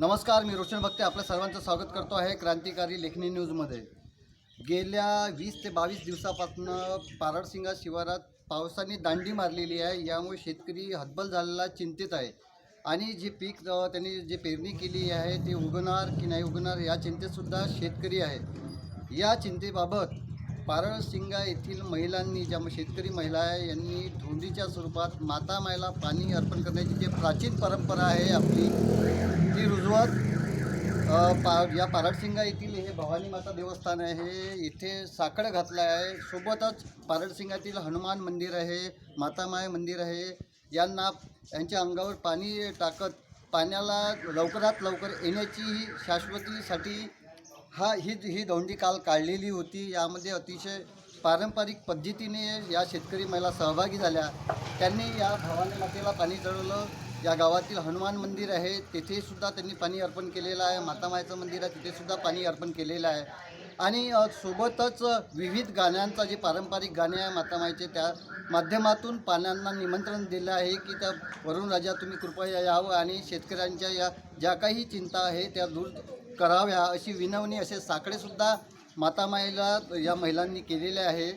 नमस्कार, मी रोशन भक्ते आपल्या सर्वांचं स्वागत करतो आहे क्रांतिकारी लेखनी न्यूजमध्ये। गेल्या 20 ते 22 दिवसापासून पारडसिंगा शिवारात पावसाने दांडी मारलेली आहे। यामुळे शेतकरी हतबल झालेला, चिंतित आहे आणि जे पीक त्यांनी जे पेरणी केली आहे ते उगवणार की नाही उगवणार या चिंतेतसुद्धा शेतकरी आहे। या चिंतेबाबत पारडसिंगा येथील महिलांनी, ज्या शेतकरी महिला आहे, यांनी धोंडीच्या स्वरूपात माता मायला पाणी अर्पण करण्याची जी प्राचीन परंपरा आहे आपली, ती रुजवत या पारडसिंगा येथील हे भवानी माता देवस्थान आहे, इथे साकडं घातलं आहे। सोबतच पारडसिंगातील हनुमान मंदिर आहे, मातामाय मंदिर आहे। यांच्या अंगावर पाणी टाकत पाण्याला लवकरात लवकर येण्याची शाश्वतीसाठी ही दौंडी काल काढलेली होती। यामध्ये अतिशय पारंपरिक पद्धतीने या शेतकरी महिला सहभागी झाल्या। त्यांनी या भवानी मातेला पाणी चढवलं। या गावातील हनुमान मंदिर आहे, तेथेसुद्धा त्यांनी पाणी अर्पण केलेलं आहे। मातामायचं मंदिर आहे, तिथेसुद्धा पाणी अर्पण केलेलं आहे। आणि सोबतच विविध गाण्यांचा जे पारंपरिक गाणे आहे मातामायचे, त्या माध्यमातून पाण्यांना निमंत्रण दिलं आहे की त्या वरुण राजा तुम्ही कृपया यावं आणि शेतकऱ्यांच्या या ज्या काही चिंता आहे त्या दूर कराव्या, अशी विनवणी, असे साकडेसुद्धा मातामाईला या महिलांनी केलेले आहे।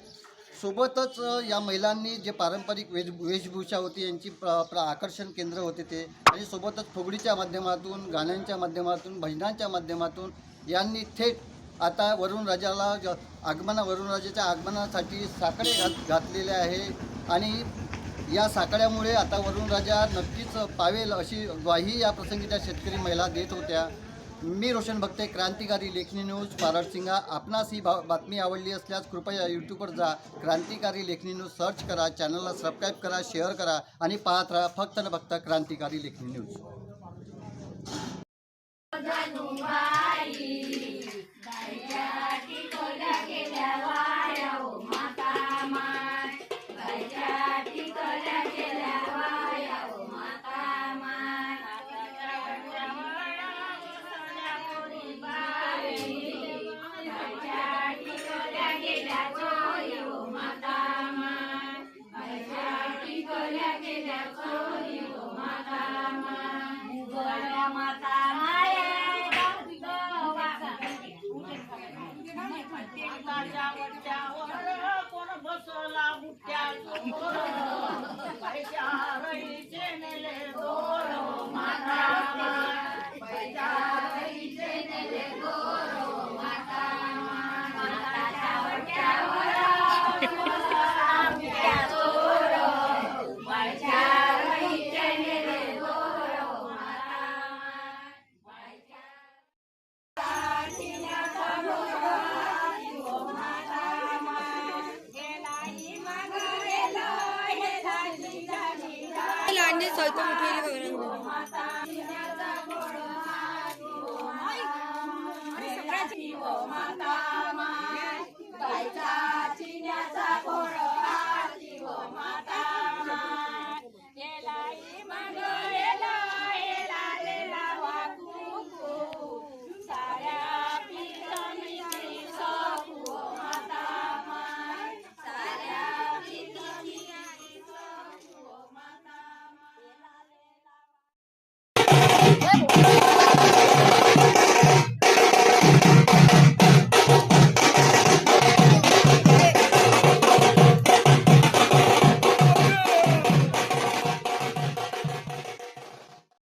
सोबतच या महिलांनी जे पारंपरिक वेशभूषा होती, यांची आकर्षण केंद्र होते ते, आणि सोबतच फुगडीच्या माध्यमातून, गाण्यांच्या माध्यमातून, भजनांच्या माध्यमातून यांनी थेट आता वरुण राजाच्या आगमनासाठी साकडे घातलेले आहे। आणि या साकड्यामुळे आता वरुण राजा नक्कीच पावेल, अशी ग्वाही या प्रसंगी त्या शेतकरी महिला देत होत्या। मी रोशन भक्ते, क्रांतिकारी लेखनी न्यूज, पारडसिंगा। आपणास ही बातमी आवडली असल्यास कृपया यूट्यूबवर जा, क्रांतिकारी लेखनी न्यूज सर्च करा, चॅनलला सबस्क्राईब करा, शेअर करा आणि पाहत राहा फक्त न फक्त क्रांतिकारी लेखनी न्यूज। माता